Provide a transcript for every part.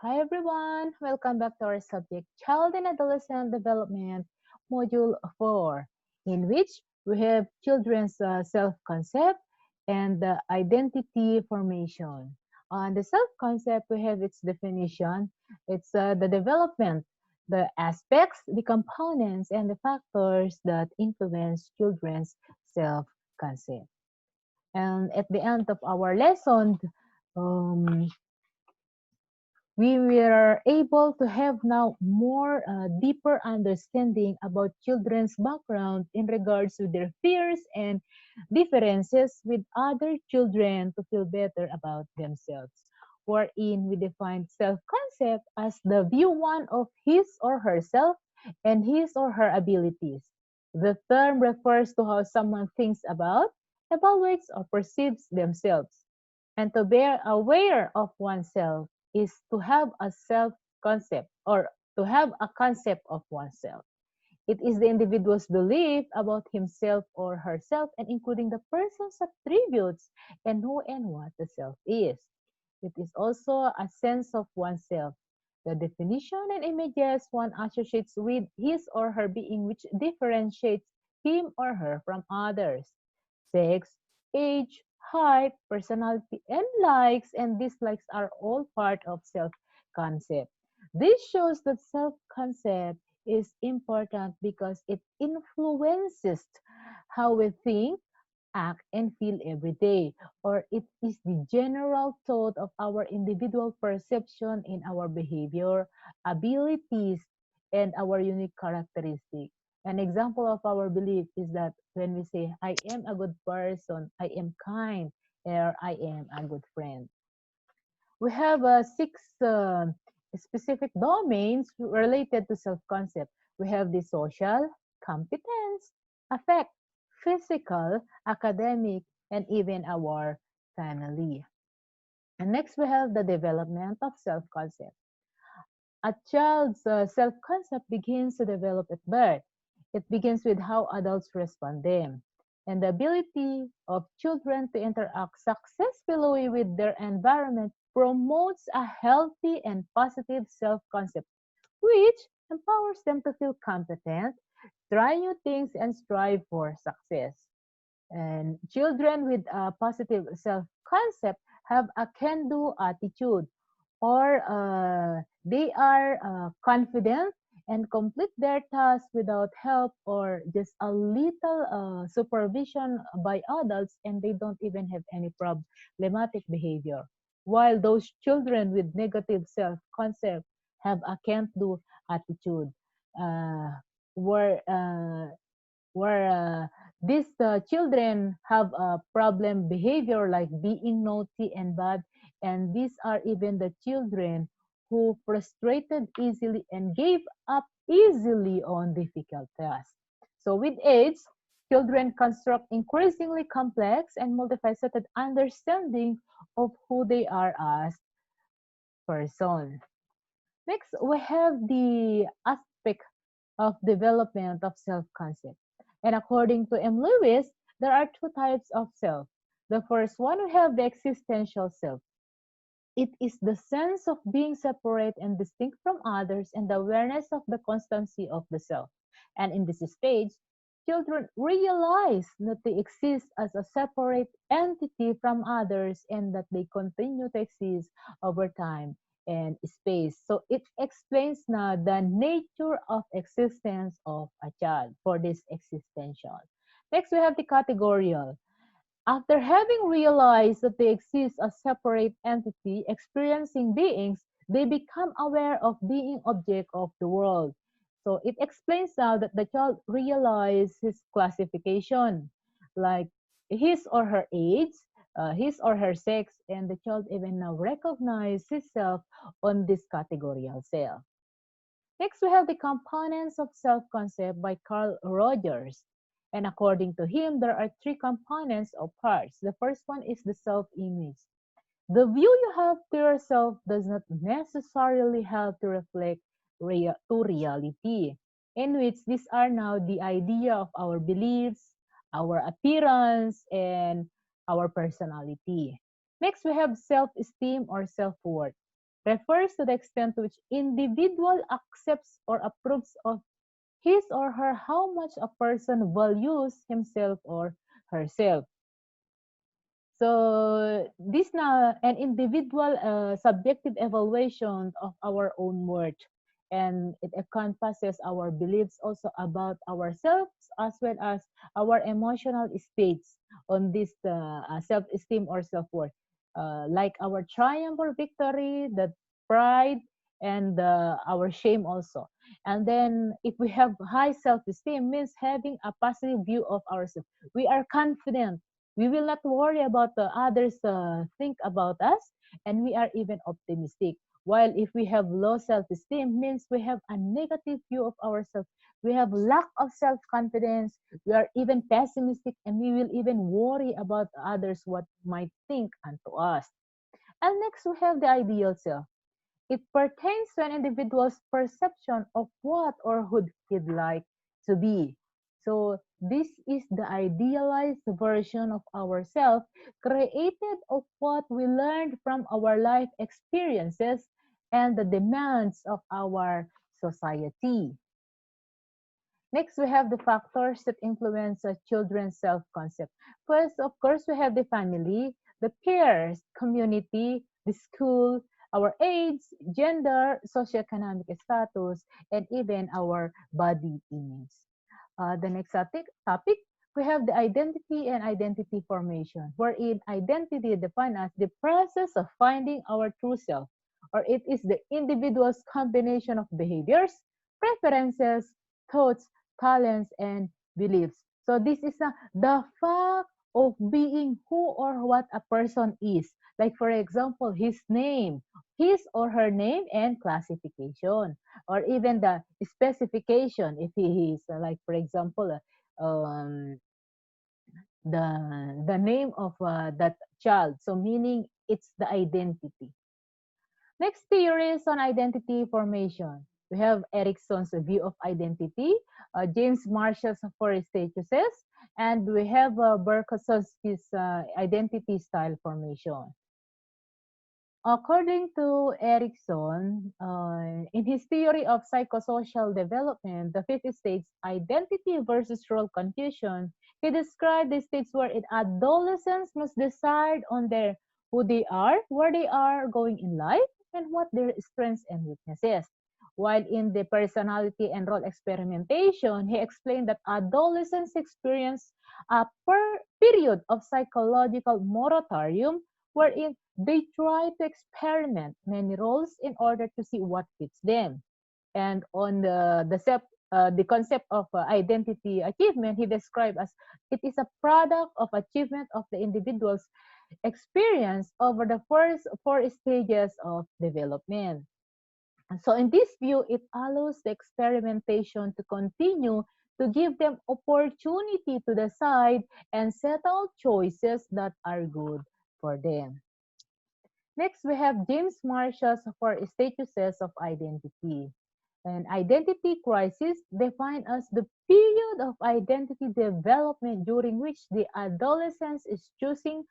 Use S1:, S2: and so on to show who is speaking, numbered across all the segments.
S1: Hi everyone, welcome back to our subject Child and Adolescent Development Module 4, in which we have children's self-concept and identity formation. On the self-concept, we have its definition. It's the development, the aspects, the components, and the factors that influence children's self-concept. And at the end of our lesson, um, we were able to have now more deeper understanding about children's background in regards to their fears and differences with other children to feel better about themselves. Wherein we define self-concept as the view one of his or herself and his or her abilities. The term refers to how someone thinks about, evaluates, or perceives themselves. And to be aware of oneself is to have a self concept or to have a concept of oneself. It is the individual's belief about himself or herself and including the person's attributes and who and what the self is. It is also a sense of oneself, the definition and images one associates with his or her being which differentiates him or her from others. Sex, age, height, personality, and likes and dislikes are all part of self-concept. This shows that self-concept is important because it influences how we think, act, and feel every day, or it is the general thought of our individual perception in our behavior, abilities, and our unique characteristics. An example of our belief is that when we say, I am a good person, I am kind, or I am a good friend. We have six specific domains related to self-concept. We have the social, competence, affect, physical, academic, and even our family. And next we have the development of self-concept. A child's self-concept begins to develop at birth. It begins with how adults respond to them. And the ability of children to interact successfully with their environment promotes a healthy and positive self-concept, which empowers them to feel competent, try new things, and strive for success. And children with a positive self-concept have a can-do attitude, or they are confident and complete their tasks without help or just a little supervision by adults, and they don't even have any problematic behavior. While those children with negative self-concept have a can't-do attitude, uh, where these children have a problem behavior like being naughty and bad, and these are even the children who frustrated easily and gave up easily on difficult tasks. So with age, children construct increasingly complex and multifaceted understanding of who they are as person. Next, we have the aspect of development of self-concept. And according to M. Lewis, there are two types of self. The first one, we have the existential self. It is the sense of being separate and distinct from others and the awareness of the constancy of the self. And in this stage, children realize that they exist as a separate entity from others and that they continue to exist over time and space. So it explains now the nature of existence of a child for this existential. Next, we have the categorical. After having realized that they exist as separate entity, experiencing beings, they become aware of being object of the world. So it explains now that the child realizes his classification, like his or her age, his or her sex, and the child even now recognizes himself on this categorical self. Next, we have the components of self-concept by Carl Rogers. And according to him, there are three components or parts. The first one is the self-image. The view you have to yourself does not necessarily have to reflect to reality, in which these are now the idea of our beliefs, our appearance, and our personality. Next, we have self-esteem or self-worth. refers to the extent to which individual accepts or approves of his or her how much a person values himself or herself. So this now an individual subjective evaluation of our own worth, and it encompasses our beliefs also about ourselves as well as our emotional states on this self-esteem or self-worth, like our triumph or victory, the pride, and our shame also. And then if we have high self-esteem means having a positive view of ourselves. We are confident, we will not worry about the others think about us, and we are even optimistic. While if we have low self-esteem means we have a negative view of ourselves, we have lack of self-confidence, we are even pessimistic, and we will even worry about others what might think unto us. And next we have the ideal self. It pertains to an individual's perception of what or who he'd like to be. So this is the idealized version of ourselves created of what we learned from our life experiences and the demands of our society. Next, we have the factors that influence children's self-concept. First, of course, we have the family, the peers, community, the school, our age, gender, socioeconomic status, and even our body image. The next topic, we have the identity and identity formation, wherein identity defined as the process of finding our true self, or it is the individual's combination of behaviors, preferences, thoughts, talents, and beliefs. So this is the fact of being who or what a person is. Like for example, his name, his or her name and classification, or even the specification if he is like for example the name of that child, so meaning it's the identity. Next theory is on identity formation. We have Erickson's view of identity, James Marshall's four statuses, and we have Berkowski's identity style formation. According to Erickson, in his theory of psychosocial development, the fifth stage, identity versus role confusion, he described the states wherein adolescents must decide on their who they are, where they are going in life, and what their strengths and weaknesses. While in the personality and role experimentation, he explained that adolescents experience a period of psychological moratorium wherein they try to experiment many roles in order to see what fits them. And on the concept of identity achievement, he described as it is a product of achievement of the individual's experience over the first four stages of development. And so in this view, it allows the experimentation to continue to give them opportunity to decide and settle choices that are good for them. Next, we have James Marshall's four statuses of identity. And identity crisis defined as the period of identity development during which the adolescent is choosing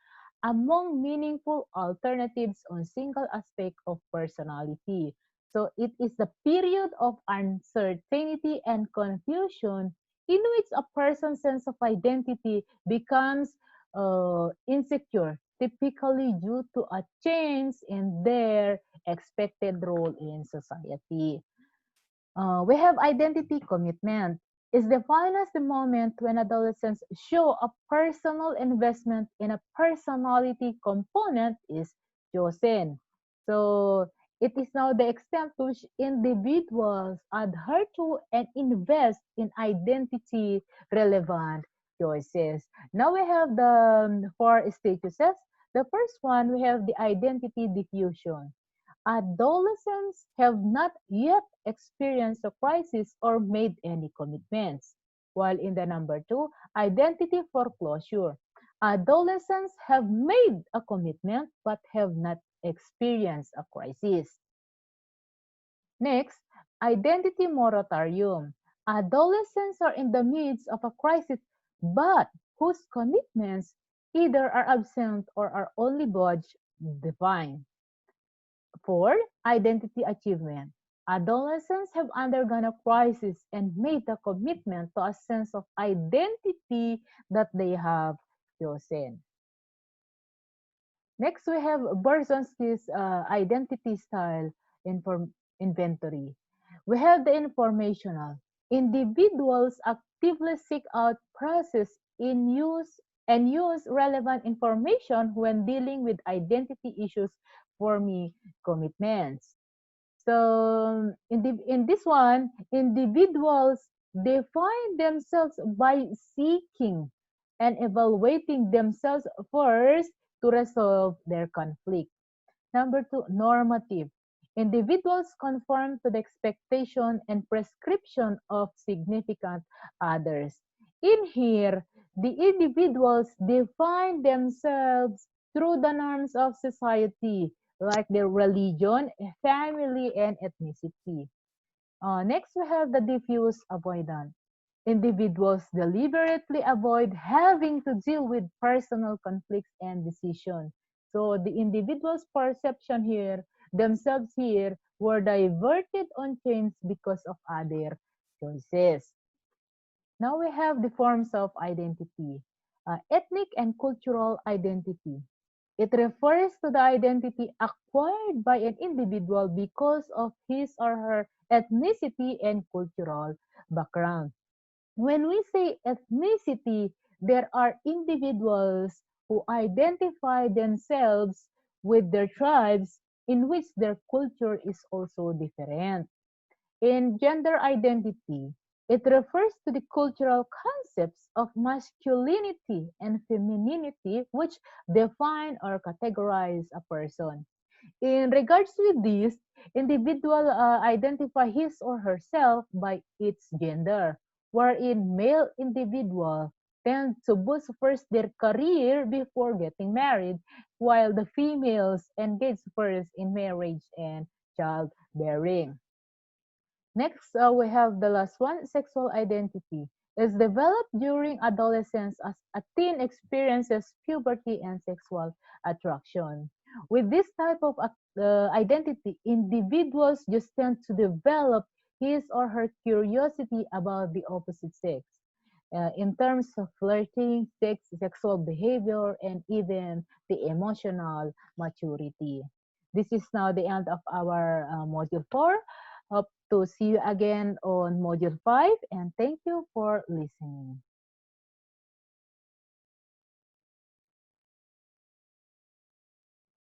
S1: among meaningful alternatives on single aspect of personality. So it is the period of uncertainty and confusion in which a person's sense of identity becomes insecure, typically due to a change in their expected role in society. We have identity commitment. Is defined as the moment when adolescents show a personal investment in a personality component is chosen. So it is now the extent to which individuals adhere to and invest in identity relevant choices. Now we have the four statuses. The first one, we have the identity diffusion. Adolescents have not yet experienced a crisis or made any commitments. While in the number two, identity foreclosure. Adolescents have made a commitment but have not experienced a crisis. Next, identity moratorium. Adolescents are in the midst of a crisis but whose commitments either are absent or are only budge defined. 4. Identity achievement. Adolescents have undergone a crisis and made a commitment to a sense of identity that they have chosen. Next, we have Berzonsky's identity style inventory. We have the informational. Individuals actively seek out, process, in use, and use relevant information when dealing with identity issues forming commitments. So in this one, individuals define themselves by seeking and evaluating themselves first to resolve their conflict. Number 2, normative. Individuals conform to the expectation and prescription of significant others. In here, the individuals define themselves through the norms of society, like their religion, family, and ethnicity. Next, we have the diffuse avoidant. Individuals deliberately avoid having to deal with personal conflicts and decisions. So the individual's perception here, themselves here, were diverted on change because of other choices. Now we have the forms of identity. Ethnic and cultural identity. It refers to the identity acquired by an individual because of his or her ethnicity and cultural background. When we say ethnicity, there are individuals who identify themselves with their tribes in which their culture is also different. In gender identity, it refers to the cultural concepts of masculinity and femininity which define or categorize a person. In regards with this, individual identify his or herself by its gender, wherein male individual tend to boost first their career before getting married, while the females engage first in marriage and childbearing. Next, we have the last one, sexual identity. Is developed during adolescence as a teen experiences puberty and sexual attraction. With this type of identity, individuals just tend to develop his or her curiosity about the opposite sex. In terms of flirting, sexual behavior, and even the emotional maturity. This is now the end of our module 4. Hope to see you again on module 5 and thank you for listening.